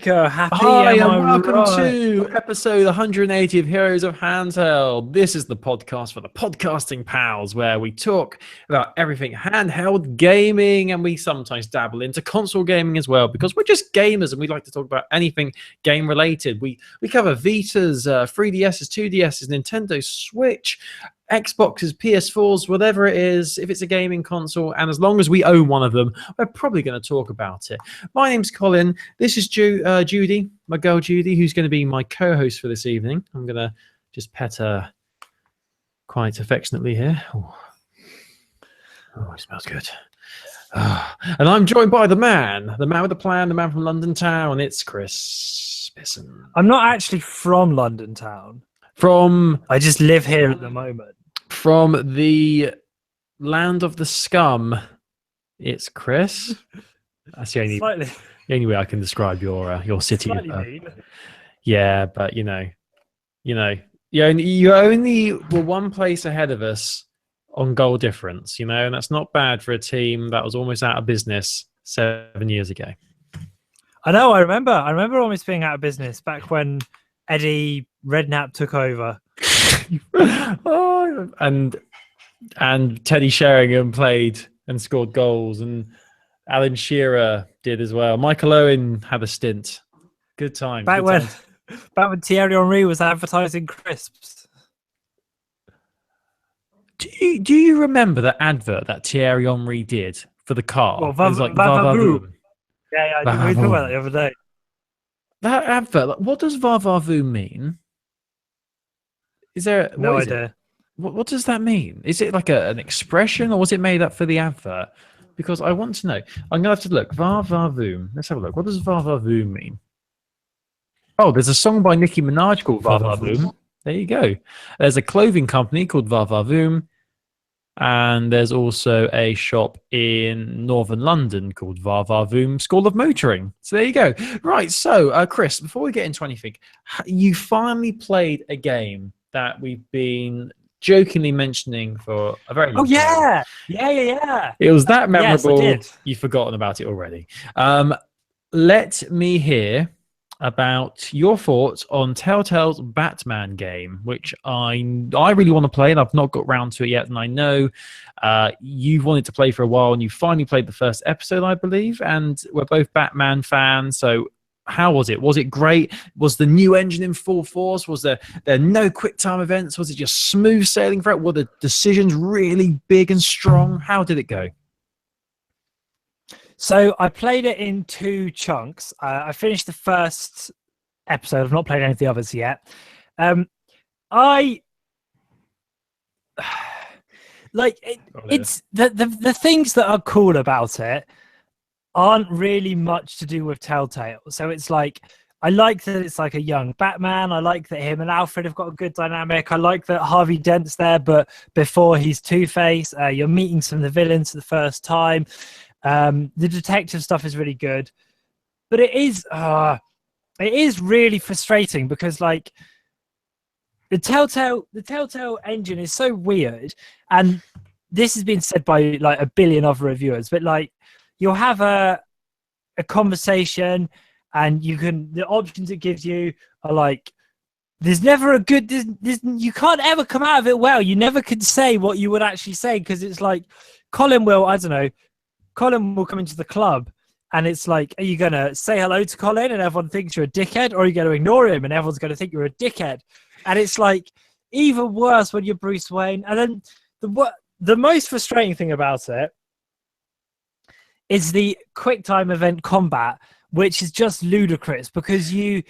America. Happy Hi, am I and welcome right? to episode 180 of Heroes of Handheld. This is the podcast for the podcasting pals, where we talk about everything handheld gaming, and we sometimes dabble into console gaming as well, because we're just gamers and we like to talk about anything game related. We cover Vitas, 3DSs, 2DSs, Nintendo Switch, Xboxes, PS4s, whatever it is, if it's a gaming console, and as long as we own one of them, we're probably going to talk about it. My name's Colin. This is Judy, my girl Judy, who's going to be my co-host for this evening. I'm going to just pet her quite affectionately here. Oh, it smells good. And I'm joined by the man with the plan, the man from London town. It's Chris Bisson. I'm not actually from London town. I just live here at the moment. From the land of the scum, it's Chris. That's the only way I can describe your city. Yeah, but you only were one place ahead of us on goal difference, and that's not bad for a team that was almost out of business 7 years ago. I know. I remember almost being out of business back when Eddie Redknapp took over. and Teddy Sheringham played and scored goals, and Alan Shearer did as well. Michael Owen had a stint. Good time. Back when Thierry Henry was advertising crisps. Do you remember that advert that Thierry Henry did for the car? Well, it was like Va-va-voom. Yeah, I did. We talked about that the other day. That advert, what does Va-va-voom mean? Is there no idea? What does that mean? Is it like an expression, or was it made up for the advert? Because I want to know. I'm gonna have to look. Va-va-voom. Let's have a look. What does Va-va-voom mean? Oh, there's a song by Nicki Minaj called Va-va-voom. There you go. There's a clothing company called Va-va-voom, and there's also a shop in northern London called Va-va-voom School of Motoring. So there you go. Right. So, Chris, before we get into anything, you finally played a game that we've been jokingly mentioning for a very long time. Yeah. It was that memorable. Yes, you've forgotten about it already. Let me hear about your thoughts on Telltale's Batman game, which I really want to play, and I've not got round to it yet. And I know you've wanted to play for a while, and you finally played the first episode, I believe, and we're both Batman fans. So how was it? Was it great? Was the new engine in full force? Was there no quick time events? Was it just smooth sailing for it? Were the decisions really big and strong? How did it go? So I played it in two chunks. I finished the first episode. I've not played any of the others yet. It's the things that are cool about it aren't really much to do with Telltale. So it's like, I like that it's like a young Batman. I like that him and Alfred have got a good dynamic. I like that Harvey Dent's there, but before he's Two-Face, you're meeting some of the villains for the first time. The detective stuff is really good, but it is really frustrating because like the Telltale engine is so weird, and this has been said by like a billion other reviewers, but like you'll have a conversation and the options it gives you are like, there's never a good, you can't ever come out of it well. You never can say what you would actually say, because it's like Colin will come into the club and it's like, are you going to say hello to Colin and everyone thinks you're a dickhead, or are you going to ignore him and everyone's going to think you're a dickhead? And it's like even worse when you're Bruce Wayne. And then the most frustrating thing about it is the quick time event combat, which is just ludicrous, because the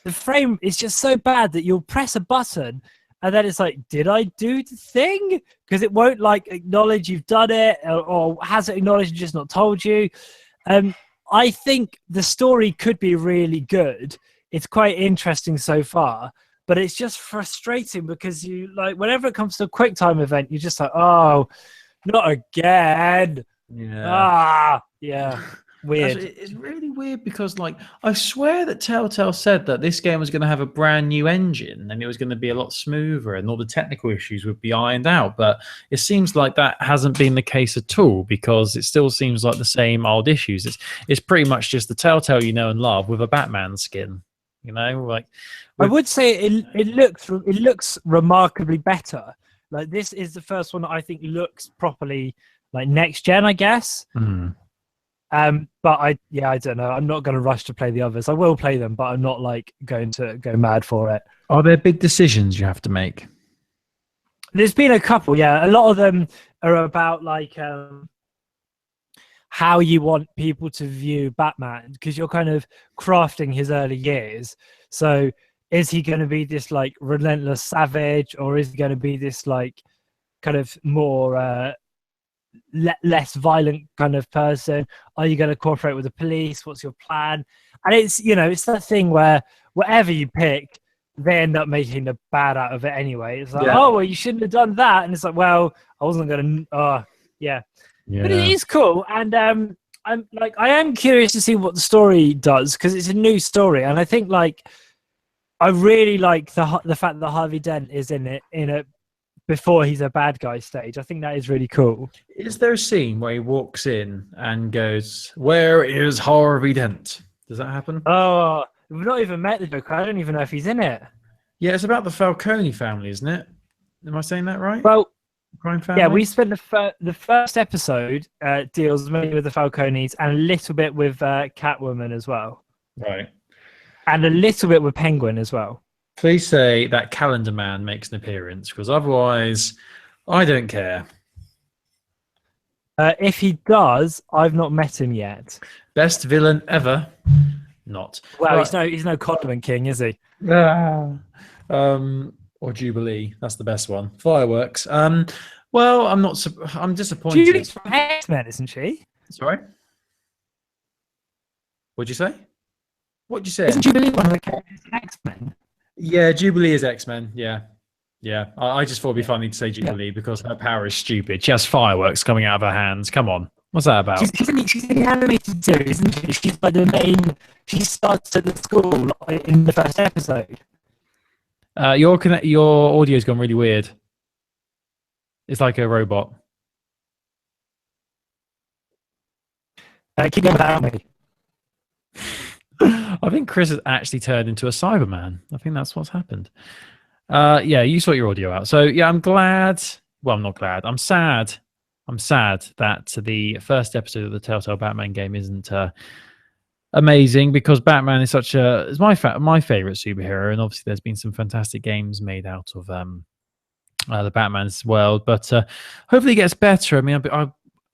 frame is just so bad that you'll press a button and then it's like, did I do the thing? Because it won't like acknowledge you've done it, or has it acknowledged and just not told you? I think the story could be really good. It's quite interesting so far, but it's just frustrating because you like, whenever it comes to a quick time event, you're just like, oh, not again. Yeah. Yeah. weird. It's really weird because, like, I swear that Telltale said that this game was going to have a brand new engine and it was going to be a lot smoother and all the technical issues would be ironed out. But it seems like that hasn't been the case at all, because it still seems like the same old issues. It's pretty much just the Telltale you know and love with a Batman skin. You know, like I would say it looks remarkably better. Like, this is the first one that I think looks properly like next gen, I guess. But I don't know. I'm not going to rush to play the others. I will play them, but I'm not like going to go mad for it. Are there big decisions you have to make? There's been a couple, yeah. A lot of them are about like how you want people to view Batman, because you're kind of crafting his early years. So is he going to be this like relentless savage, or is he going to be this like kind of more less violent kind of person? Are you going to cooperate with the police? What's your plan? And it's, you know, it's that thing where whatever you pick, they end up making the bad out of it anyway. It's like, oh, well, you shouldn't have done that. And it's like, well, I wasn't going to, yeah. But it is cool. And I am curious to see what the story does, because it's a new story. And I think like, I really like the fact that Harvey Dent is in it before he's a bad guy stage. I think that is really cool. Is there a scene where he walks in and goes, "Where is Harvey Dent"? Does that happen? Oh, we've not even met the Joker. I don't even know if he's in it. Yeah, it's about the Falcone family, isn't it? Am I saying that right? Well, Crime family? yeah, we spent the first episode deals mainly with the Falcones and a little bit with Catwoman as well. Right. And a little bit with Penguin as well. Please say that Calendar Man makes an appearance, because otherwise, I don't care. If he does, I've not met him yet. Best villain ever? Not. Well, he's no Condiment King, is he? Or Jubilee. That's the best one. Fireworks. Well, I'm disappointed. Julie's from X-Men, isn't she? Sorry? What'd you say? What'd you say? Isn't Jubilee one of the characters in X-Men? Yeah, Jubilee is X-Men. Yeah. I just thought it'd be funny to say Jubilee because her power is stupid. She has fireworks coming out of her hands. Come on. What's that about? She's in the animated series, isn't she? She's by the main... She starts at the school in the first episode. Your audio's gone really weird. It's like a robot. Keep going without me. I think Chris has actually turned into a Cyberman. I think that's what's happened. Yeah, you sort your audio out. So yeah, I'm glad. Well, I'm not glad. I'm sad. I'm sad that the first episode of the Telltale Batman game isn't amazing, because Batman is is my favorite superhero, and obviously there's been some fantastic games made out of the Batman's world. But hopefully it gets better. I mean,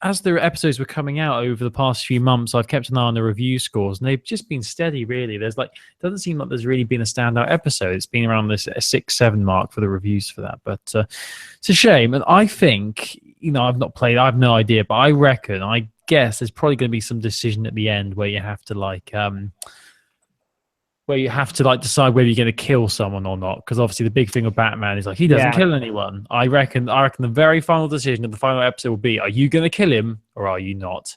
as the episodes were coming out over the past few months, I've kept an eye on the review scores, and they've just been steady, really. Doesn't seem like there's really been a standout episode. It's been around this 6-7 mark for the reviews for that, but it's a shame. And I think, I've not played, I have no idea, but I guess there's probably going to be some decision at the end where you have to decide whether you're going to kill someone or not, because obviously the big thing with Batman is he doesn't kill anyone. I reckon the very final decision of the final episode will be, are you going to kill him or are you not?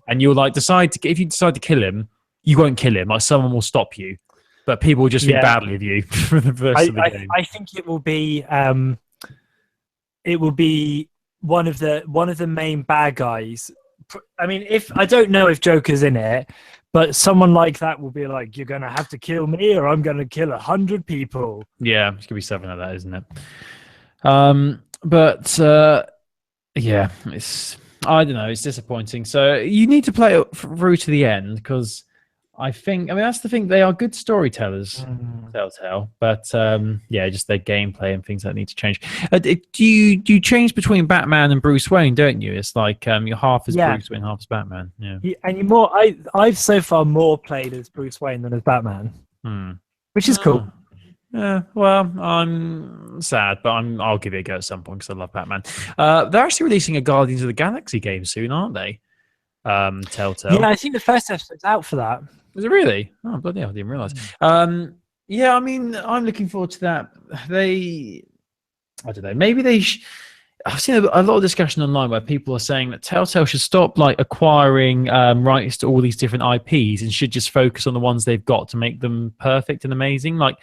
And you'll if you decide to kill him, you won't kill him. Someone will stop you, but people will just think badly of you for the rest of the game. I think it will be one of the main bad guys. I mean, I don't know if Joker's in it, but someone like that will be like, you're going to have to kill me or I'm going to kill 100 people. Yeah, it's going to be something like that, isn't it? Yeah, I don't know. It's disappointing. So you need to play it through to the end, because that's the thing. They are good storytellers, Telltale, but just their gameplay and things that need to change. Do you change between Batman and Bruce Wayne, don't you? It's like you're half as Bruce Wayne, half as Batman. Yeah. And you're more. I've so far more played as Bruce Wayne than as Batman, which is cool. Yeah, well, I'm sad, but I'll give it a go at some point because I love Batman. They're actually releasing a Guardians of the Galaxy game soon, aren't they? Telltale. Yeah, I think the first episode's out for that. Is it really? Oh, bloody hell, I didn't realise. Yeah, I mean, I'm looking forward to that. I don't know. Maybe I've seen a lot of discussion online where people are saying that Telltale should stop like acquiring rights to all these different IPs and should just focus on the ones they've got to make them perfect and amazing. Like,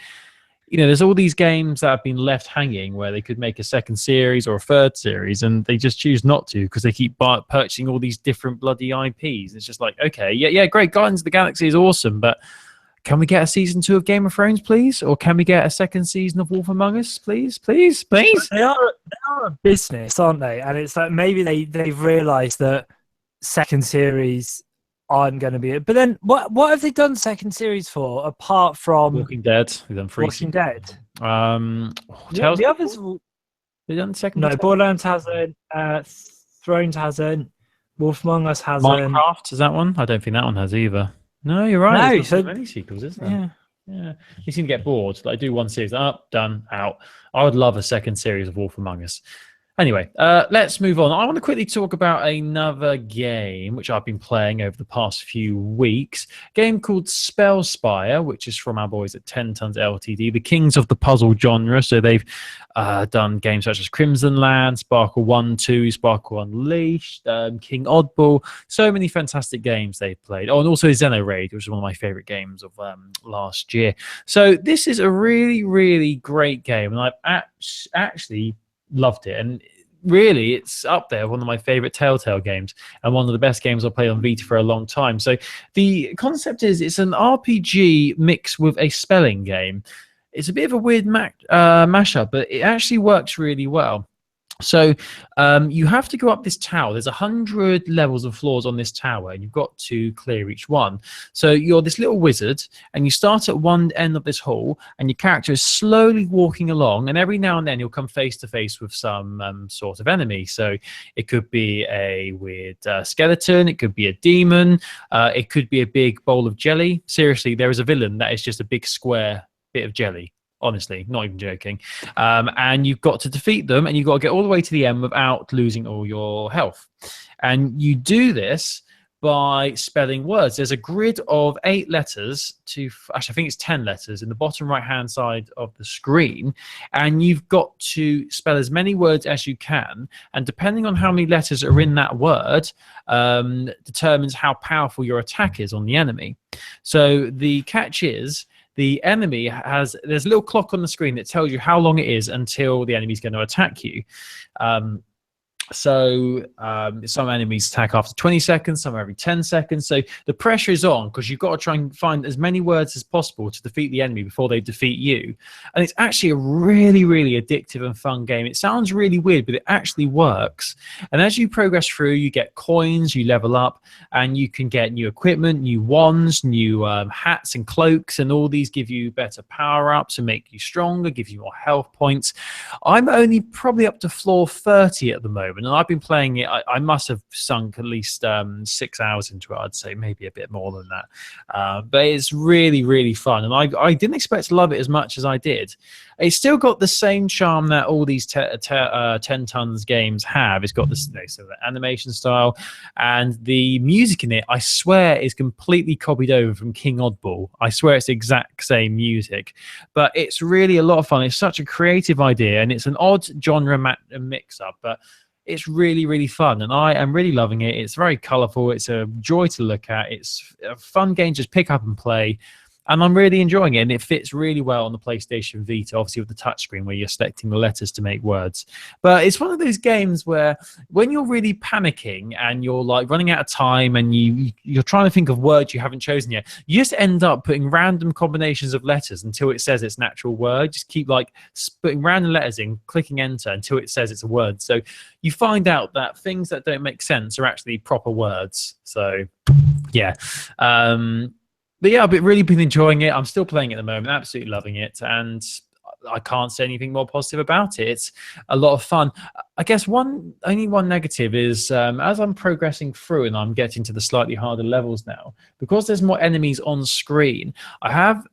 there's all these games that have been left hanging where they could make a second series or a third series, and they just choose not to because they keep purchasing all these different bloody IPs. It's just like, okay, yeah, great. Guardians of the Galaxy is awesome, but can we get a season 2 of Game of Thrones, please? Or can we get a second season of Wolf Among Us, please? Please? They are a business, aren't they? And it's like maybe they've realised that second series aren't going to be it. But then what have they done second series for apart from Walking Dead? They've done Walking Dead. The others. They've done second. No, Borderlands hasn't. Thrones hasn't. Wolf Among Us hasn't. Minecraft is that one? I don't think that one has either. No, you're right. No, so many sequels, isn't there? Yeah. You seem to get bored. Like, do one series, up, done, out. I would love a second series of Wolf Among Us. Anyway, let's move on. I want to quickly talk about another game which I've been playing over the past few weeks. A game called Spellspire, which is from our boys at 10 Tons Ltd, the kings of the puzzle genre. So they've done games such as Crimson Land, Sparkle 1, 2, Sparkle Unleashed, King Oddball. So many fantastic games they've played. Oh, and also Xenoraid, which is one of my favorite games of last year. So this is a really, really great game, and I've actually loved it, and really it's up there, one of my favorite Telltale games and one of the best games I've played on Vita for a long time. So the concept is it's an RPG mixed with a spelling game. It's a bit of a weird mashup, but it actually works really well. So you have to go up this tower. There's 100 levels of floors on this tower, and you've got to clear each one. So you're this little wizard, and you start at one end of this hall, and your character is slowly walking along, and every now and then you'll come face to face with some sort of enemy. So it could be a weird skeleton, it could be a demon, it could be a big bowl of jelly. Seriously, there is a villain that is just a big square bit of jelly. Honestly, not even joking. And you've got to defeat them, and you've got to get all the way to the end without losing all your health. And you do this by spelling words. There's a grid of 8 letters actually, I think it's 10 letters in the bottom right-hand side of the screen. And you've got to spell as many words as you can. And depending on how many letters are in that word, determines how powerful your attack is on the enemy. So the catch is, the enemy there's a little clock on the screen that tells you how long it is until the enemy's going to attack you. So some enemies attack after 20 seconds, some every 10 seconds. So the pressure is on because you've got to try and find as many words as possible to defeat the enemy before they defeat you. And it's actually a really, really addictive and fun game. It sounds really weird, but it actually works. And as you progress through, you get coins, you level up, and you can get new equipment, new wands, new hats and cloaks, and all these give you better power-ups and make you stronger, give you more health points. I'm only probably up to floor 30 at the moment. And I've been playing it. I must have sunk at least 6 hours into it. I'd say maybe a bit more than that. But it's really, really fun. And I didn't expect to love it as much as I did. It's still got the same charm that all these 10 Tons games have. It's got this sort of animation style. And the music in it, I swear, is completely copied over from King Oddball. I swear it's the exact same music. But it's really a lot of fun. It's such a creative idea. And it's an odd genre mix-up. But it's really, really fun, and I am really loving it. It's very colourful. It's a joy to look at. It's a fun game to just pick up and play, and I'm really enjoying it, and it fits really well on the PlayStation Vita, obviously with the touchscreen where you're selecting the letters to make words. But it's one of those games where when you're really panicking and you're like running out of time and you're trying to think of words you haven't chosen yet, you just end up putting random combinations of letters until it says it's an actual word. Just keep like putting random letters in, clicking enter until it says it's a word. So you find out that things that don't make sense are actually proper words. So yeah. But yeah, I've really been enjoying it. I'm still playing it at the moment, absolutely loving it. And I can't say anything more positive about it. It's a lot of fun. I guess only one negative is as I'm progressing through and I'm getting to the slightly harder levels now, because there's more enemies on screen, I have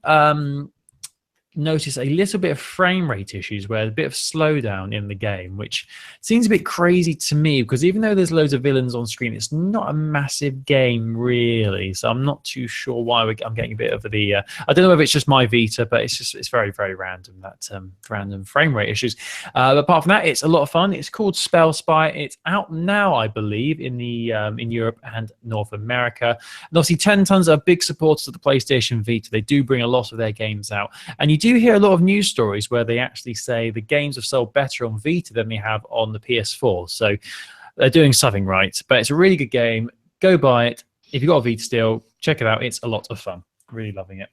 notice a little bit of frame rate issues, where a bit of slowdown in the game, which seems a bit crazy to me, because even though there's loads of villains on screen, it's not a massive game really. So I'm not too sure why I'm getting a bit of the I don't know if it's just my Vita, but it's very, very random, that random frame rate issues. But apart from that, it's a lot of fun. It's called Spellspire. It's out now, I believe, in the in Europe and North America. And obviously 10 Tons are big supporters of the PlayStation Vita. They do bring a lot of their games out, and you do hear a lot of news stories where they actually say the games have sold better on Vita than they have on the PS4. So they're doing something right. But it's a really good game. Go buy it. If you've got a Vita still, check it out. It's a lot of fun. Really loving it.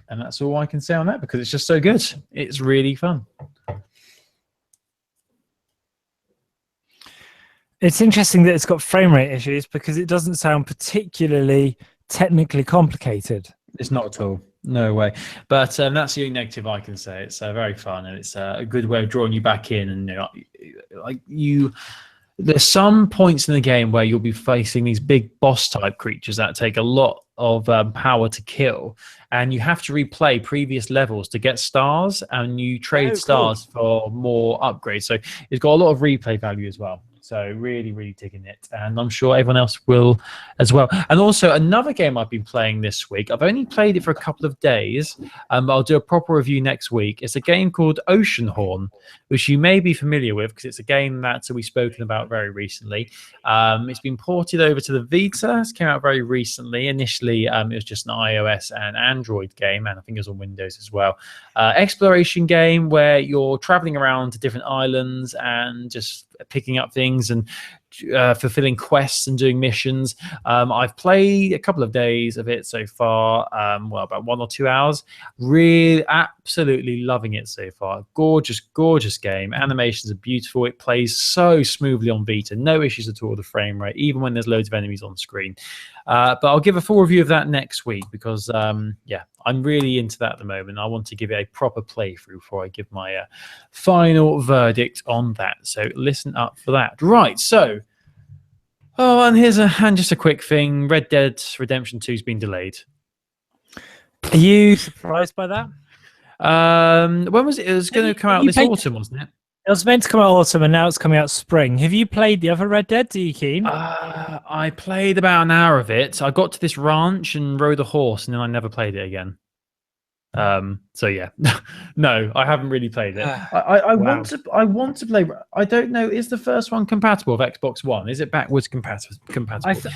And that's all I can say on that, because it's just so good. It's really fun. It's interesting that it's got frame rate issues, because it doesn't sound particularly technically complicated. It's not at all. No way. But that's the only negative I can say. It's very fun, and it's a good way of drawing you back in. And there's some points in the game where you'll be facing these big boss type creatures that take a lot of power to kill, and you have to replay previous levels to get stars, and you trade stars for more upgrades. So it's got a lot of replay value as well. So really, really digging it. And I'm sure everyone else will as well. And also another game I've been playing this week. I've only played it for a couple of days. I'll do a proper review next week. It's a game called Oceanhorn, which you may be familiar with, because it's a game that we've spoken about very recently. It's been ported over to the Vita. It came out very recently. Initially, it was just an iOS and Android game, and I think it was on Windows as well. Exploration game where you're traveling around to different islands and just picking up things and fulfilling quests and doing missions. I've played a couple of days of it so far, about 1 or 2 hours. Really, absolutely loving it so far. Gorgeous, gorgeous game. Animations are beautiful. It plays so smoothly on Vita. No issues at all with the frame rate, even when there's loads of enemies on screen. But I'll give a full review of that next week, because I'm really into that at the moment. I want to give it a proper playthrough before I give my final verdict on that. So listen up for that. Right, so and just a quick thing. Red Dead Redemption 2 has been delayed. Are you surprised by that? When was it? It was going to come out this autumn, wasn't it? It was meant to come out autumn, and now it's coming out spring. Have you played the other Red Dead? Are you keen? I played about an hour of it. I got to this ranch and rode a horse, and then I never played it again. So yeah, no, I haven't really played it. I want to play. I don't know. Is the first one compatible with Xbox One? Is it backwards compatible?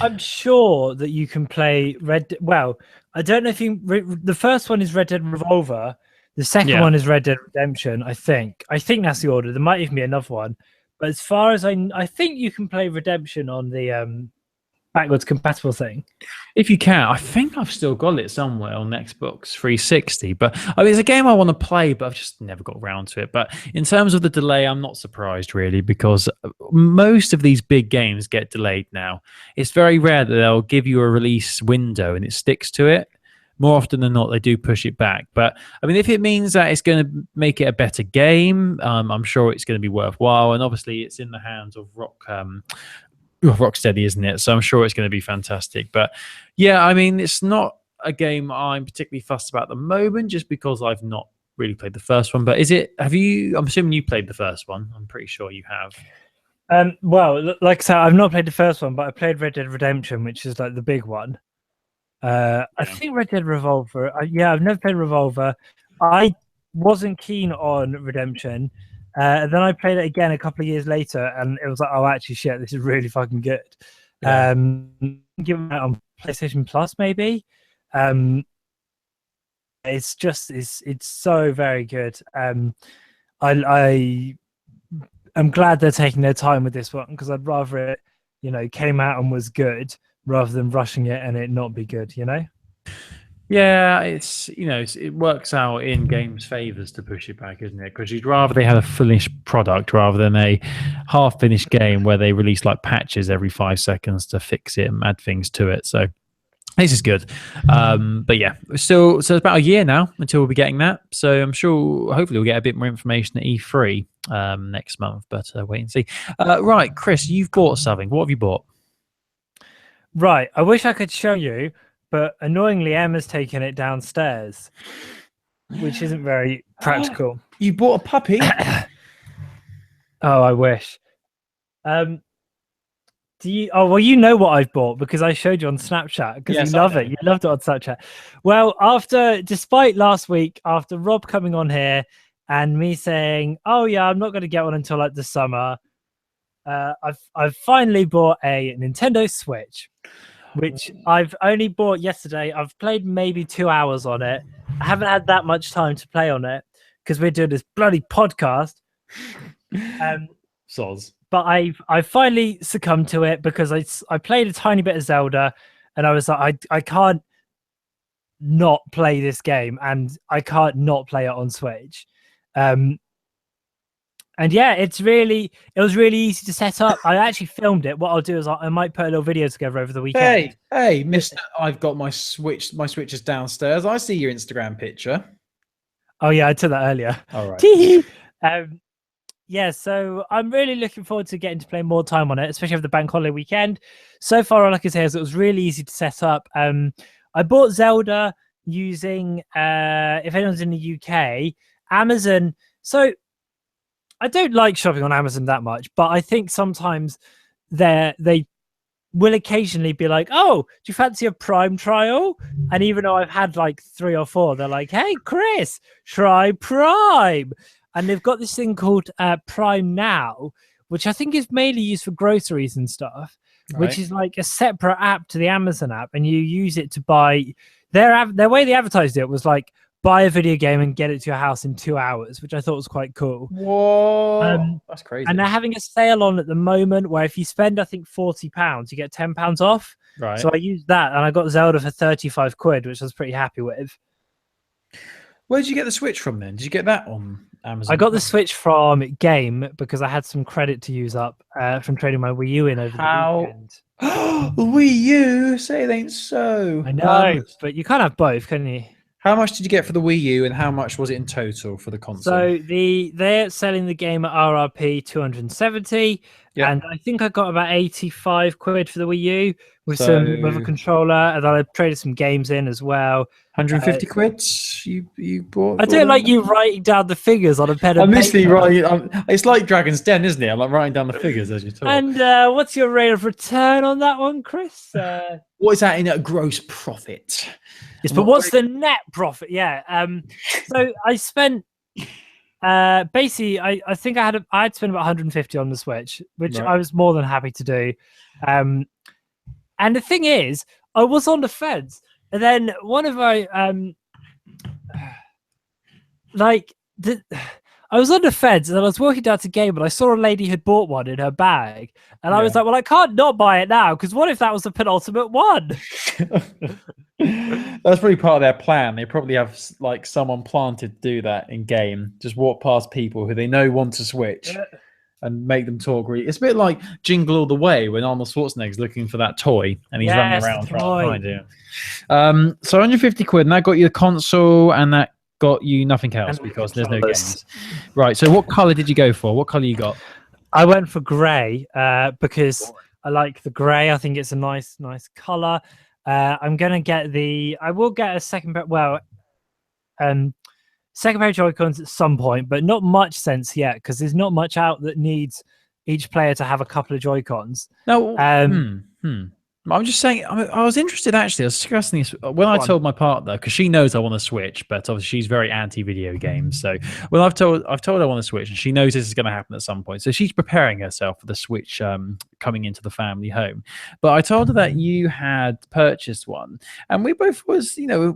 I'm sure that you can play Well, I don't know if the first one is Red Dead Revolver. The second one is Red Dead Redemption. I think that's the order. There might even be another one, but as far as I think you can play Redemption on the backwards compatible thing. If you can. I think I've still got it somewhere on Xbox 360, but it's a game I want to play, but I've just never got around to it. But in terms of the delay, I'm not surprised really, because most of these big games get delayed now. It's very rare that they'll give you a release window and it sticks to it. More often than not, they do push it back. But if it means that it's going to make it a better game, I'm sure it's going to be worthwhile. And obviously, it's in the hands of Rocksteady, isn't it? So I'm sure it's going to be fantastic. But yeah, it's not a game I'm particularly fussed about at the moment, just because I've not really played the first one. But I'm assuming you played the first one. I'm pretty sure you have. Well, like I said, I've not played the first one, but I played Red Dead Redemption, which is like the big one. I think Red Dead Revolver. I've never played Revolver. I wasn't keen on Redemption. Then I played it again a couple of years later, and it was like, oh, actually, shit, this is really fucking good. Yeah. Given that on PlayStation Plus, maybe. It's so very good. I am glad they're taking their time with this one, because I'd rather it, came out and was good rather than rushing it and it not be good. Yeah, it works out in games' favors to push it back, isn't it? Because you'd rather they had a finished product rather than a half-finished game where they release like patches every 5 seconds to fix it and add things to it. So this is good. But yeah, so it's about a year now until we'll be getting that. So I'm sure, hopefully, we'll get a bit more information at E3 next month. But wait and see. Right, Chris, you've bought something. What have you bought? Right, I wish I could show you, but annoyingly, Emma's taken it downstairs. which isn't very practical. You bought a puppy? Oh, I wish. Do you? Oh, well, you know what I've bought because I showed you on Snapchat because Yes, you love it. You loved it on Snapchat. Well, despite last week, after Rob coming on here and me saying, "Oh yeah, I'm not going to get one until like the summer," I've finally bought a Nintendo Switch, which I've only bought yesterday. I've played maybe 2 hours on it. I haven't had that much time to play on it because we're doing this bloody podcast. Soz. But I finally succumbed to it because I played a tiny bit of Zelda, and I was like, I can't not play this game, and I can't not play it on Switch. And yeah, it was really easy to set up. I actually filmed it. What I'll do is I might put a little video together over the weekend. Hey, Mister, I've got my Switch. My Switch is downstairs. I see your Instagram picture. Oh yeah, I took that earlier. All right. Yeah, so I'm really looking forward to getting to play more time on it, especially over the bank holiday weekend. So far, all I can say is it was really easy to set up. I bought Zelda using, if anyone's in the UK, Amazon. So I don't like shopping on Amazon that much, but I think sometimes they will occasionally be like, "Oh, do you fancy a Prime trial?" And even though I've had like 3 or 4, they're like, "Hey, Chris, try Prime." And they've got this thing called Prime Now, which I think is mainly used for groceries and stuff, which is like a separate app to the Amazon app, and you use it to buy. Their way they advertised it was like, buy a video game and get it to your house in 2 hours, which I thought was quite cool. Whoa, that's crazy. And they're having a sale on at the moment where if you spend, I think, £40, you get £10 off. Right. So I used that, and I got Zelda for 35 quid, which I was pretty happy with. Where did you get the Switch from then? Did you get that on Amazon? I got the Switch from Game because I had some credit to use up from trading my Wii U in over the weekend. Wii U? Say it ain't so. I know, but you can't have both, can you? How much did you get for the Wii U, and how much was it in total for the console? So they're selling the game at RRP 270, and I think I got about 85 quid for the Wii U with a controller, and then I traded some games in as well. 150 quid you bought? I don't like you writing down the figures on a pen and paper. I'm literally writing. It's like Dragon's Den, isn't it? I'm like writing down the figures as you talk. And what's your rate of return on that one, Chris? What is that in a gross profit? Yes, but what's the net profit? Yeah. So I spent basically, I think I had spent about 150 on the Switch, which I was more than happy to do. And the thing is, I was on the fence, and then one of my I was on the fence, and I was walking down to Game, and I saw a lady had bought one in her bag, and I was like, well, I can't not buy it now, because what if that was the penultimate one? That's probably part of their plan. They probably have like someone planted to do that in Game. Just walk past people who they know want to Switch and make them talk. It's a bit like Jingle All the Way when Arnold Schwarzenegger's looking for that toy and he's running around trying to find it. So 150 quid, and that got you the console, and that got you nothing else because there's no games. Right. So what color did you go for? What color you got? I went for grey because I like the grey. I think it's a nice color. I'm gonna get I will get a second pair. Well, second pair of Joy-Cons at some point, but not much sense yet because there's not much out that needs each player to have a couple of Joy-Cons. No. I'm just saying, I was interested actually. I was discussing this when I told my partner, because she knows I want to Switch, but obviously she's very anti-video games. So when I've told her I want to Switch, and she knows this is going to happen at some point. So she's preparing herself for the Switch coming into the family home. But I told her that you had purchased one, and we both we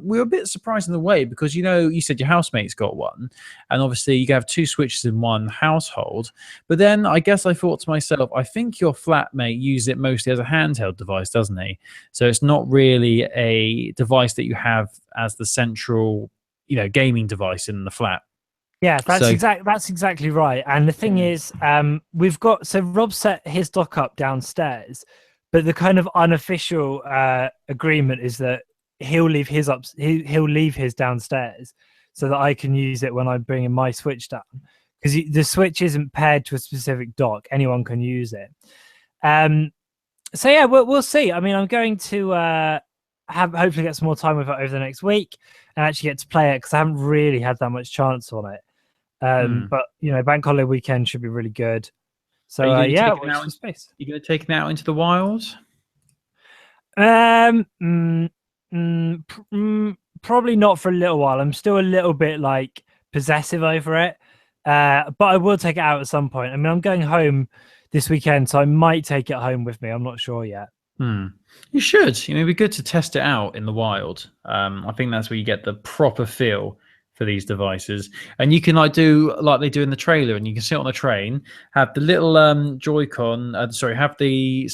were a bit surprised in a way because you said your housemate's got one, and obviously you can have 2 Switches in one household. But then I guess I thought to myself, I think your flatmate uses it mostly as a handheld device, doesn't he? So it's not really a device that you have as the central, gaming device in the flat. Yeah, that's exactly right. And the thing is, Rob set his dock up downstairs, but the kind of unofficial agreement is that he'll leave his he'll leave his downstairs so that I can use it when I'm bringing my Switch down, because the Switch isn't paired to a specific dock. Anyone can use it. So yeah, we'll see. I mean, I'm going to hopefully get some more time with it over the next week and actually get to play it because I haven't really had that much chance on it. But bank holiday weekend should be really good. So watch the space. You going to take it out into the wild? Probably not for a little while. I'm still a little bit like possessive over it, but I will take it out at some point. I mean, I'm going home this weekend, so I might take it home with me. I'm not sure yet. You should. It'd be good to test it out in the wild. I think that's where you get the proper feel for these devices, and you can do like they do in the trailer, and you can sit on a train, have the little Joy-Con. Have the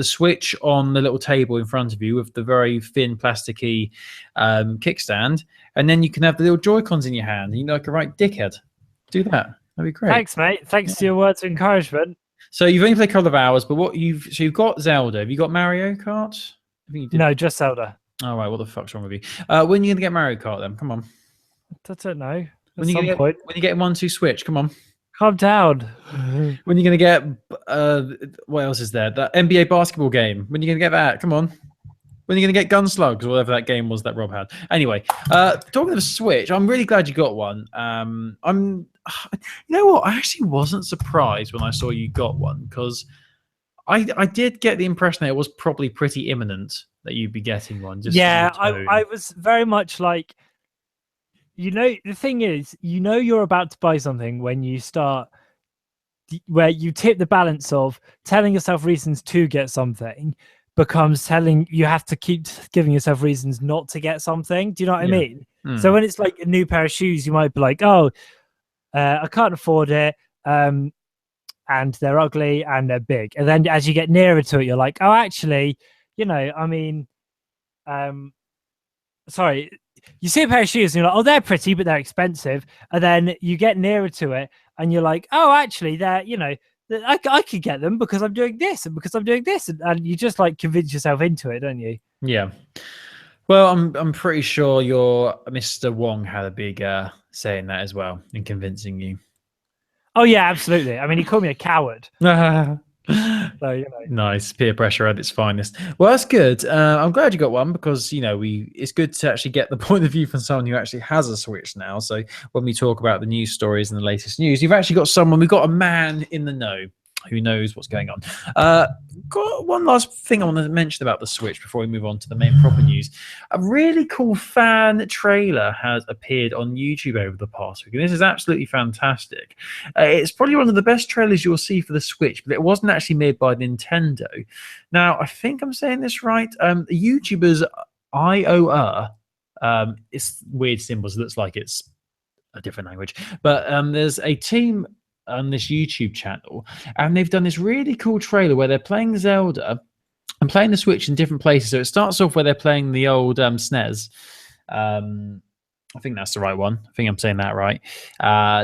Switch on the little table in front of you with the very thin plasticky kickstand, and then you can have the little Joy-Cons in your hand. And you're like a right dickhead. Do that. That'd be great. Thanks, mate. Thanks to your words of encouragement. So you've only played a couple of hours, but you've got Zelda. Have you got Mario Kart? I think you did. No, just Zelda. All right. What the fuck's wrong with you? When are you gonna get Mario Kart then? Come on. I don't know. When you get 1-2 Switch? Come on. Calm down. When are you gonna get? What else is there? That NBA basketball game. When are you gonna get that? Come on. When are you going to get Gunslugs or whatever that game was that Rob had? Anyway, talking of Switch, I'm really glad you got one. You know what? I actually wasn't surprised when I saw you got one because I did get the impression that it was probably pretty imminent that you'd be getting one. I was very much like, the thing is, you're about to buy something when you start, where you tip the balance of telling yourself reasons to get something becomes you have to keep giving yourself reasons not to get something. Do you know what I mean? So when it's like a new pair of shoes, you might be like, I can't afford it, and they're ugly and they're big. And then as you get nearer to it, you're like, oh, actually, sorry, you see a pair of shoes and you're like, oh, they're pretty, but they're expensive. And then you get nearer to it and you're like, oh, actually, they're, I could get them because I'm doing this and because I'm doing this, and you just like convince yourself into it, don't you? Yeah. Well, I'm pretty sure your Mr. Wong had a big say in that as well in convincing you. Oh yeah, absolutely. I mean, he called me a coward. So nice, peer pressure at its finest. Well, that's good. I'm glad you got one because it's good to actually get the point of view from someone who actually has a Switch now. So when we talk about the news stories and the latest news, you've actually got we've got a man in the know who knows what's going on. Got one last thing I want to mention about the Switch before we move on to the main proper news. A really cool fan trailer has appeared on YouTube over the past week, and this is absolutely fantastic. It's probably one of the best trailers you'll see for the Switch, but it wasn't actually made by Nintendo. Now, I think I'm saying this right. YouTuber's IOR, it's weird symbols. It looks like it's a different language, but there's a team on this YouTube channel, and they've done this really cool trailer where they're playing Zelda and playing the Switch in different places. So it starts off where they're playing the old SNES. I think that's the right one. I think I'm saying that right.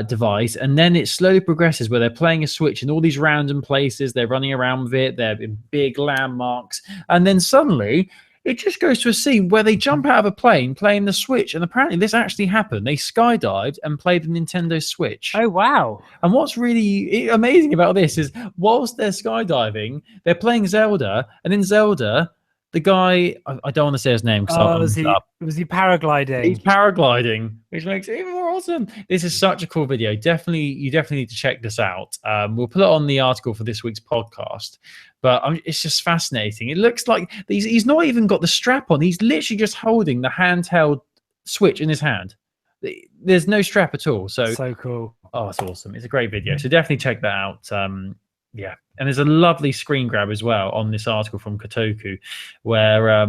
Device, and then it slowly progresses where they're playing a Switch in all these random places. They're running around with it. They're in big landmarks, and then suddenly it just goes to a scene where they jump out of a plane playing the Switch. And apparently this actually happened. They skydived and played the Nintendo Switch. Oh, wow. And what's really amazing about this is whilst they're skydiving, they're playing Zelda. And in Zelda, the guy, I don't want to say his name because was he paragliding? He's paragliding, which makes it even more awesome. This is such a cool video. You definitely need to check this out. We'll put it on the article for this week's podcast. But it's just fascinating. It looks like he's not even got the strap on. He's literally just holding the handheld Switch in his hand. There's no strap at all. So cool. Oh, it's awesome. It's a great video. So definitely check that out. Yeah. And there's a lovely screen grab as well on this article from Kotaku where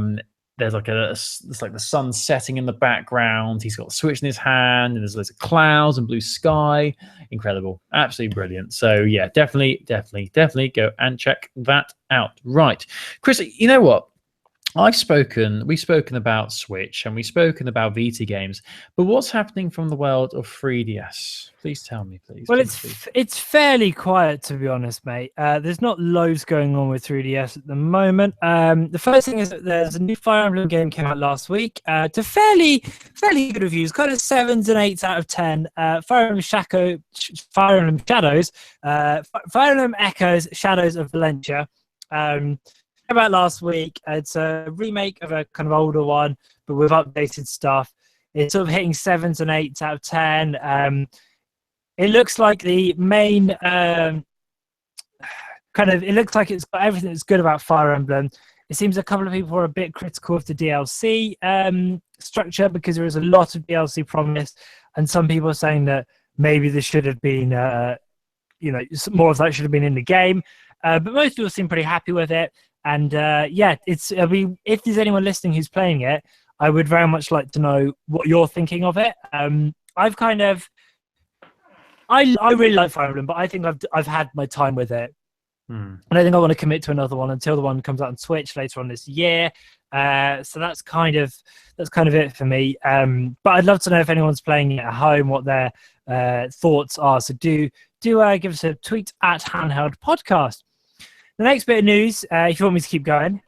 there's like the sun setting in the background. He's got the Switch in his hand, and there's loads of clouds and blue sky. Incredible. Absolutely brilliant. So yeah, definitely go and check that out. Right. Chris, you know what? We've spoken about Switch and we've spoken about Vita games, but what's happening from the world of 3DS? Please tell me, please. Well, it's fairly quiet, to be honest, mate. There's not loads going on with 3DS at the moment. The first thing is that there's a new Fire Emblem game came out last week to fairly good reviews, kind of 7s and 8s out of 10. Fire Emblem Echoes, Shadows of Valentia. came out last week. It's a remake of a kind of older one, but with updated stuff. It's sort of hitting 7s and 8s out of 10. It looks like the main it looks like it's got everything that's good about Fire Emblem. It seems a couple of people are a bit critical of the DLC structure because there is a lot of DLC promised, and some people are saying that maybe there should have been, more of that should have been in the game. But most people seem pretty happy with it. And if there's anyone listening who's playing it, I would very much like to know what you're thinking of it. I really like Fire Emblem, but I think I've had my time with it. And I think I want to commit to another one until the one comes out on Switch later on this year. So that's kind of it for me. But I'd love to know if anyone's playing it at home, what their thoughts are. So do give us a tweet at Handheld Podcast. The next bit of news, if you want me to keep going.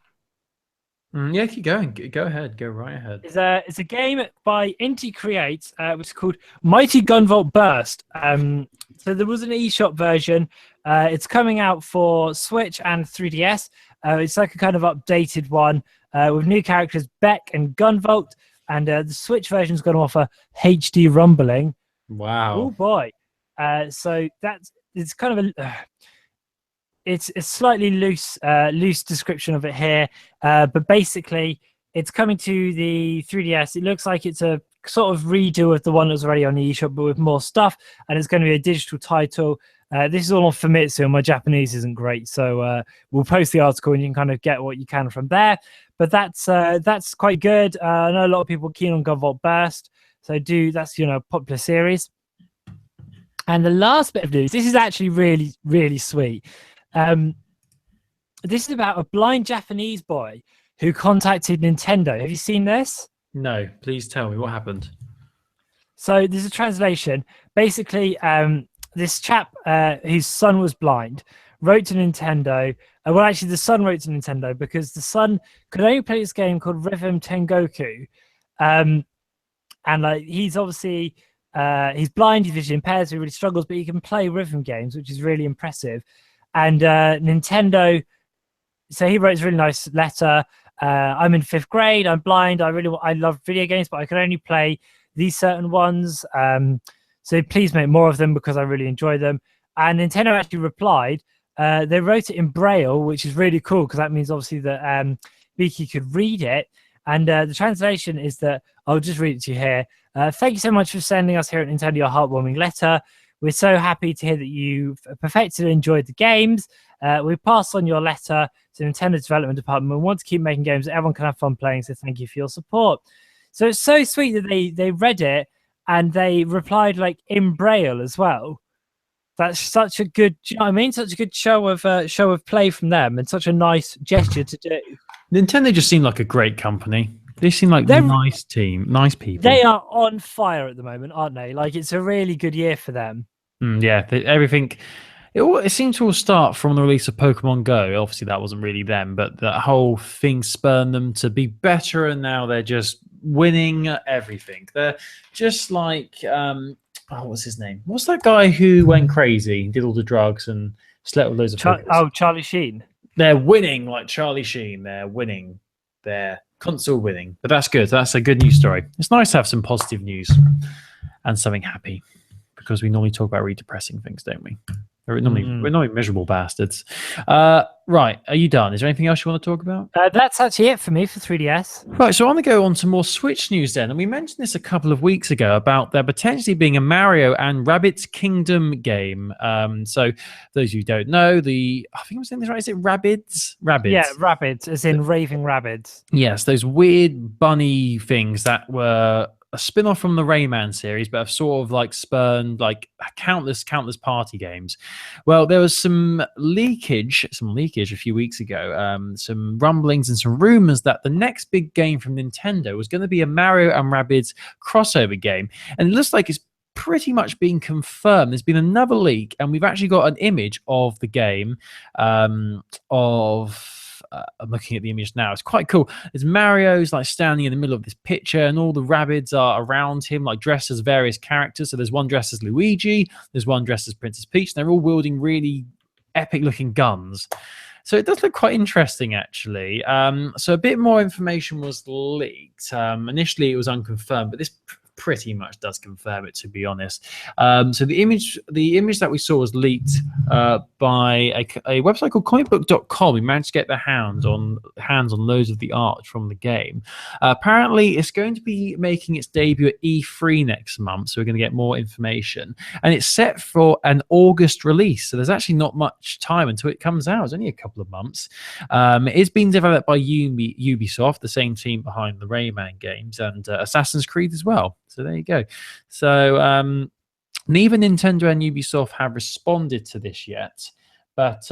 Yeah, keep going. Go ahead. Go right ahead. It's a game by Inti Creates, which is called Mighty Gunvolt Burst. So there was an eShop version. It's coming out for Switch and 3DS. It's like a kind of updated one with new characters Beck and Gunvolt. And the Switch version is going to offer HD rumbling. Wow. Oh boy. So it's kind of it's a slightly loose description of it here, but basically it's coming to the 3DS. It looks like it's a sort of redo of the one that was already on the eShop, but with more stuff, and it's going to be a digital title. This is all on Famitsu, and my Japanese isn't great, so we'll post the article and you can kind of get what you can from there. But that's quite good. I know a lot of people are keen on Gunvolt Burst, so that's a popular series. And the last bit of news, this is actually really, really sweet. This is about a blind Japanese boy who contacted Nintendo. Have you seen this? No, please tell me what happened. So there's a translation. Basically, this chap whose son was blind wrote to Nintendo. Well, actually, the son wrote to Nintendo because the son could only play this game called Rhythm Tengoku. And he's obviously he's blind, he's visually impaired, so he really struggles, but he can play rhythm games, which is really impressive. And Nintendo, so he wrote a really nice letter. I'm in 5th grade. I'm blind. I love video games, but I can only play these certain ones. So please make more of them because I really enjoy them. And Nintendo actually replied. They wrote it in Braille, which is really cool because that means obviously that Vicky could read it. And the translation is that I'll just read it to you here. Thank you so much for sending us here at Nintendo your heartwarming letter. We're so happy to hear that you've perfected and enjoyed the games. We passed on your letter to Nintendo's development department. We want to keep making games that everyone can have fun playing, so thank you for your support. So it's so sweet that they read it and they replied like in Braille as well. That's such a good, do you know what I mean? Such a good show of play from them and such a nice gesture to do. Nintendo just seem like a great company. They seem like a nice team, nice people. They are on fire at the moment, aren't they? Like, it's a really good year for them. Yeah, everything. It seemed to all start from the release of Pokemon Go. Obviously, that wasn't really them, but that whole thing spurned them to be better, and now they're just winning everything. They're just like, what's his name? What's that guy who went crazy, did all the drugs, and slept with loads of Charlie Sheen. They're winning like Charlie Sheen. They're winning. They're console winning. But that's good. That's a good news story. It's nice to have some positive news and something happy because we normally talk about really depressing things, don't we? We're normally miserable bastards. Right, are you done? Is there anything else you want to talk about? That's actually it for me for 3DS. Right, so I want to go on to more Switch news then. And we mentioned this a couple of weeks ago about there potentially being a Mario and Rabbids Kingdom game. So those who don't know, I think I'm saying this right, is it Rabbids? Rabbids. Yeah, Rabbids, as in Raving Rabbids. Yes, those weird bunny things that were a spin-off from the Rayman series, but have sort of like spurned like countless party games. Well, there was some leakage a few weeks ago, some rumblings and some rumors that the next big game from Nintendo was going to be a Mario and Rabbids crossover game. And it looks like it's pretty much been confirmed. There's been another leak, and we've actually got an image of the game I'm looking at the image now. It's quite cool. There's Mario's like standing in the middle of this picture, and all the Rabbids are around him, like dressed as various characters. So there's one dressed as Luigi, there's one dressed as Princess Peach, and they're all wielding really epic looking guns. So it does look quite interesting, actually. So a bit more information was leaked. Initially, it was unconfirmed, but this pretty much does confirm it, to be honest. So the image that we saw was leaked by a website called comicbook.com. We managed to get their hands on loads of the art from the game. Apparently, it's going to be making its debut at E3 next month, so we're going to get more information. And it's set for an August release, so there's actually not much time until it comes out. It's only a couple of months. It's been developed by Ubisoft, the same team behind the Rayman games and Assassin's Creed as well. So there you go. So neither Nintendo and Ubisoft have responded to this yet, but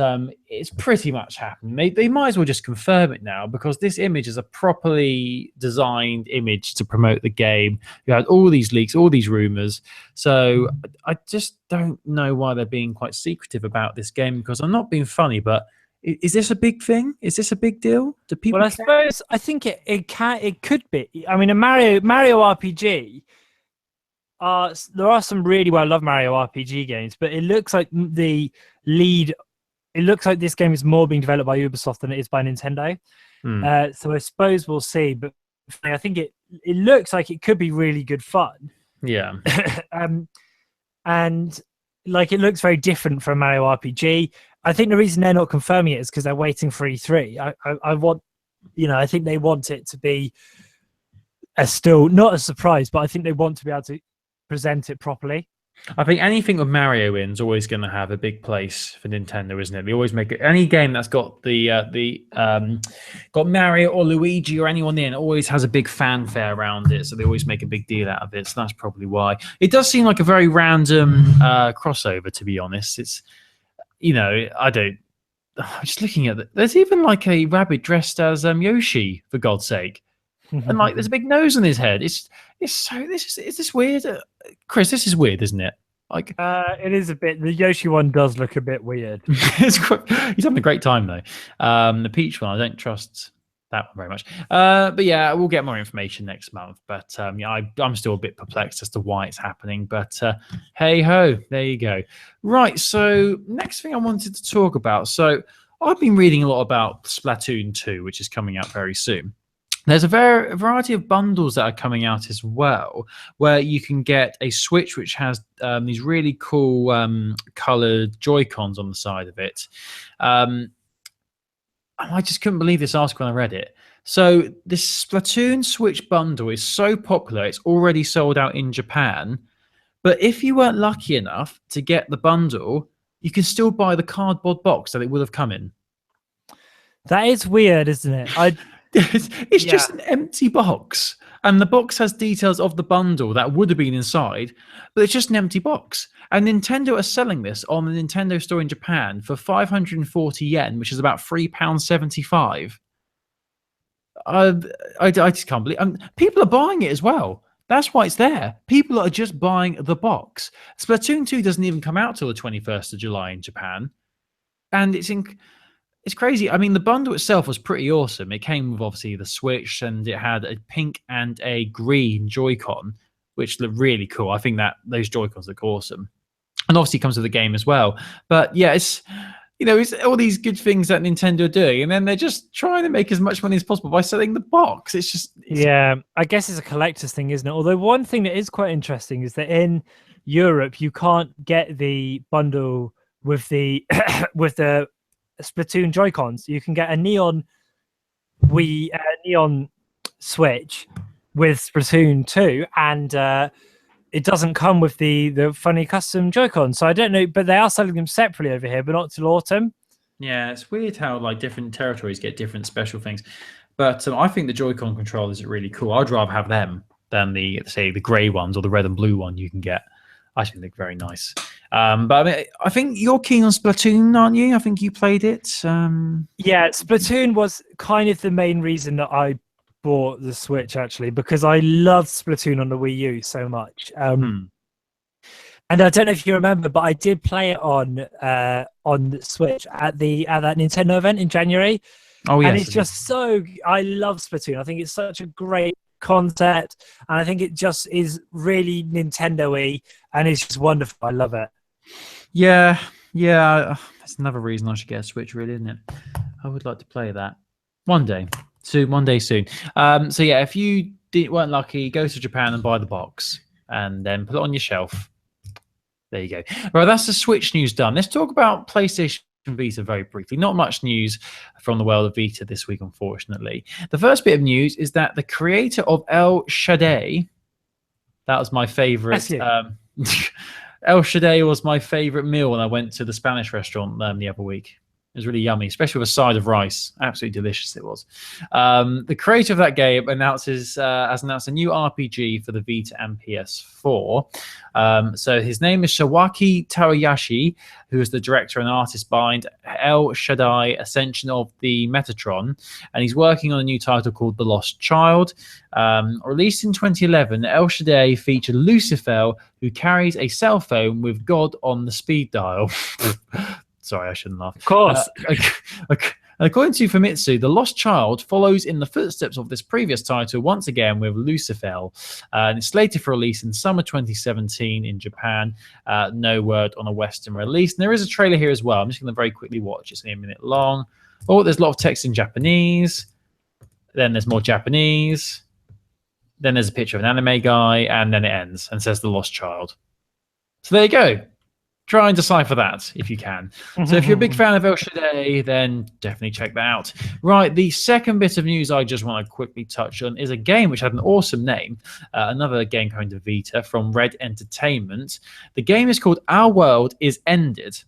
it's pretty much happened. They might as well just confirm it now, because this image is a properly designed image to promote the game. You had all these leaks, all these rumors. So I just don't know why they're being quite secretive about this game, because I'm not being funny, but is this a big thing? Is this a big deal? Do people? Well, I think it could be. I mean, a Mario RPG. There are some really well-loved Mario RPG games, but it looks like it looks like this game is more being developed by Ubisoft than it is by Nintendo. So I suppose we'll see. But I think it looks like it could be really good fun. Yeah. And like, it looks very different from Mario RPG. I think the reason they're not confirming it is because they're waiting for E3. I think they want it to be still not a surprise, but I think they want to be able to present it properly. I think anything with Mario in is always going to have a big place for Nintendo, isn't it? They always make it, any game that's got got Mario or Luigi or anyone in, always has a big fanfare around it. So they always make a big deal out of it. So that's probably why. It does seem like a very random crossover, to be honest. It's, I'm just looking at it. There's even like a rabbit dressed as Yoshi, for God's sake. And like, there's a big nose on his head. Is this weird? Chris, this is weird, isn't it? Like, it is a bit. The Yoshi one does look a bit weird. He's having a great time though. The Peach one, I don't trust that one very much. But yeah, we'll get more information next month. But I'm still a bit perplexed as to why it's happening. But hey ho, there you go. Right. So next thing I wanted to talk about. So I've been reading a lot about Splatoon 2, which is coming out very soon. There's a variety of bundles that are coming out as well, where you can get a Switch which has these really cool coloured Joy-Cons on the side of it. I just couldn't believe this article when I read it. So this Splatoon Switch bundle is so popular, it's already sold out in Japan. But if you weren't lucky enough to get the bundle, you can still buy the cardboard box that it would have come in. That is weird, isn't it? It's just an empty box, and the box has details of the bundle that would have been inside, but it's just an empty box. And Nintendo are selling this on the Nintendo store in Japan for 540 yen, which is about £3.75. I just can't believe. People are buying it as well. That's why it's there. People are just buying the box. Splatoon 2 doesn't even come out till the 21st of July in Japan, and it's crazy. I mean, the bundle itself was pretty awesome. It came with, obviously, the Switch, and it had a pink and a green Joy-Con, which looked really cool. I think that those Joy-Cons look awesome. And obviously it comes with the game as well. But yeah, it's all these good things that Nintendo are doing, and then they're just trying to make as much money as possible by selling the box. Yeah, I guess it's a collector's thing, isn't it? Although one thing that is quite interesting is that in Europe, you can't get the bundle with the Splatoon Joy-Cons. You can get a neon Switch with Splatoon 2, and it doesn't come with the funny custom Joy-Con. So I don't know, but they are selling them separately over here, but not till autumn. Yeah, it's weird how like different territories get different special things. But I think the Joy-Con controllers are really cool. I'd rather have them than the grey ones or the red and blue one you can get. I think they're very nice. But I mean, I think you're keen on Splatoon, aren't you? I think you played it. Yeah, Splatoon was kind of the main reason that I bought the Switch, actually, because I loved Splatoon on the Wii U so much. And I don't know if you remember, but I did play it on the Switch at that Nintendo event in January. Oh yes, and it's just I love Splatoon. I think it's such a great concept, and I think it just is really Nintendo-y, and it's just wonderful. I love it. Yeah. There's That's another reason I should get a Switch, really, isn't it? I would like to play that one day soon. So yeah, if you weren't lucky, go to Japan and buy the box, and then put it on your shelf. There you go. Right, that's the Switch news done. Let's talk about PlayStation Vita very briefly. Not much news from the world of Vita this week, unfortunately. The first bit of news is that the creator of El Shaddai, that was my favorite. El Shaddai was my favorite meal when I went to the Spanish restaurant the other week. It was really yummy, especially with a side of rice. Absolutely delicious it was. The creator of that game has announced a new RPG for the Vita and PS4. So his name is Shawaki Tawayashi, who is the director and artist behind El Shaddai Ascension of the Metatron. And he's working on a new title called The Lost Child. Released in 2011, El Shaddai featured Lucifer, who carries a cell phone with God on the speed dial. Sorry, I shouldn't laugh. Of course. According to Famitsu, The Lost Child follows in the footsteps of this previous title, once again with Lucifer. And it's slated for release in summer 2017 in Japan. No word on a Western release. And there is a trailer here as well. I'm just going to very quickly watch. It's only a minute long. Oh, there's a lot of text in Japanese. Then there's more Japanese. Then there's a picture of an anime guy. And then it ends and says The Lost Child. So there you go. Try and decipher that if you can. So if you're a big fan of El Shaddai, then definitely check that out. Right, the second bit of news I just want to quickly touch on is a game which had an awesome name. Another game coming to Vita from Red Entertainment. The game is called Our World Is Ended,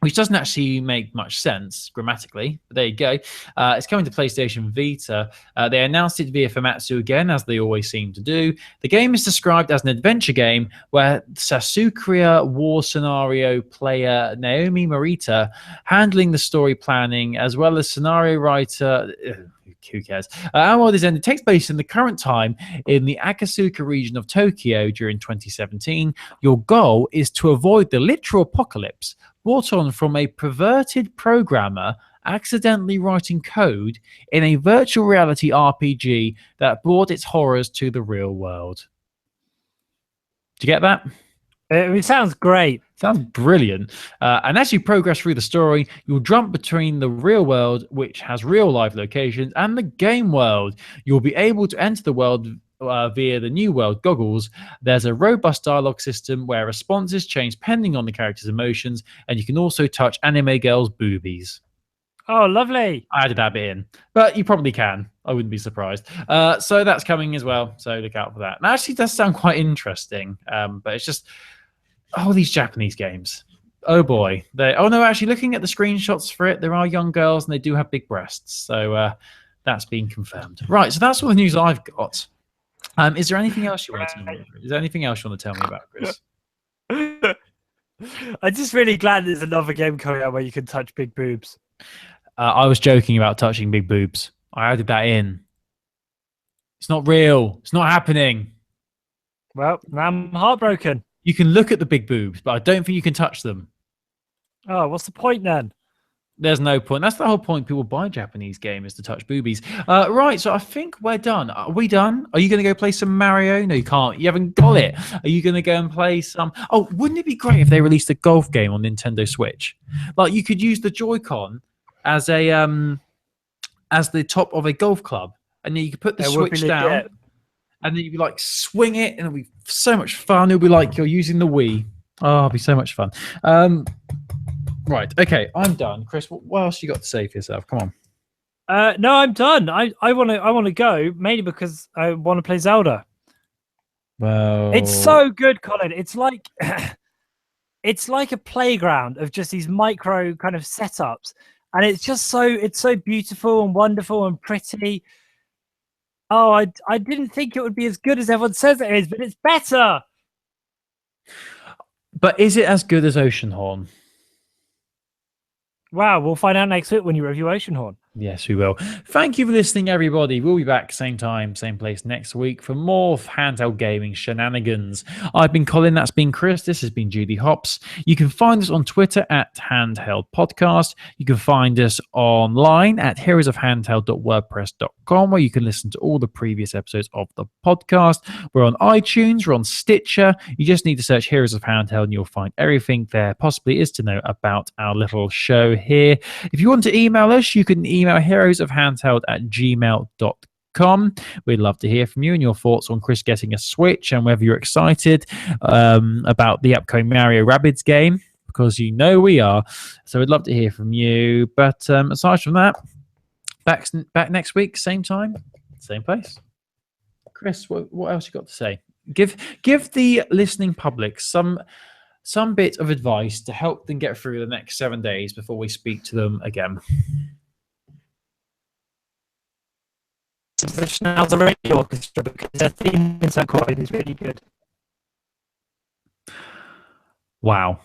which doesn't actually make much sense grammatically, but there you go. It's coming to PlayStation Vita. They announced it via Famitsu again, as they always seem to do. The game is described as an adventure game where Sasukria war scenario player Naomi Morita handling the story planning, as well as scenario writer... Who cares? Our World Is Ended takes place in the current time in the Akasuka region of Tokyo during 2017. Your goal is to avoid the literal apocalypse brought on from a perverted programmer accidentally writing code in a virtual reality RPG that brought its horrors to the real world. Do you get that? It sounds great. Sounds brilliant. And as you progress through the story, you'll jump between the real world, which has real life locations, and the game world. You'll be able to enter the world via the New World goggles. There's a robust dialogue system where responses change depending on the character's emotions, and you can also touch anime girls' boobies. Oh, lovely. I added that bit in, but you probably can. I wouldn't be surprised. So that's coming as well, so look out for that. And actually, it does sound quite interesting, but it's just... Oh, these Japanese games. Oh, boy. Actually, looking at the screenshots for it, there are young girls, and they do have big breasts. So that's been confirmed. Right, so that's all the news I've got. Is there anything else you want to tell me? Is there anything else you want to tell me about, Chris? I'm just really glad there's another game coming out where you can touch big boobs. I was joking about touching big boobs. I added that in. It's not real. It's not happening. Well, I'm heartbroken. You can look at the big boobs, but I don't think you can touch them. Oh, what's the point then? There's no point. That's the whole point. People buy Japanese games is to touch boobies. Right, so I think we're done. Are we done? Are you going to go play some Mario? No, you can't. You haven't got it. Are you going to go and play some... Oh, wouldn't it be great if they released a golf game on Nintendo Switch? Like, you could use the Joy-Con as a as the top of a golf club, and then you could put the Switch down, and then you'd be like, swing it, and it'll be so much fun. It'll be like you're using the Wii. Oh, it'll be so much fun. Right, okay, I'm done. Chris, what else you got to say for yourself? Come on. No, I'm done. I want to go mainly because I want to play Zelda. Well, it's so good, Colin. It's like it's like a playground of just these micro kind of setups, and it's so beautiful and wonderful and pretty. Oh, I didn't think it would be as good as everyone says it is, but it's better. But is it as good as Oceanhorn? Wow, we'll find out next week when you review Oceanhorn. Yes, we will. Thank you for listening, everybody. We'll be back same time, same place next week for more handheld gaming shenanigans. I've been Colin, that's been Chris, this has been Judy Hops. You can find us on Twitter at Handheld Podcast. You can find us online at heroesofhandheld.wordpress.com, where you can listen to all the previous episodes of the podcast. We're on iTunes, we're on Stitcher. You just need to search Heroes of Handheld and you'll find everything there possibly is to know about our little show here. If you want to email us, you can email heroesofhandheld@gmail.com. We'd love to hear from you and your thoughts on Chris getting a Switch and whether you're excited about the upcoming Mario Rabbids game, because you know we are. So we'd love to hear from you. But aside from that, back next week, same time, same place. Chris, what else you got to say? Give the listening public some bit of advice to help them get through the next 7 days before we speak to them again. Now the radio orchestra, because their theme in Quite is really good. Wow.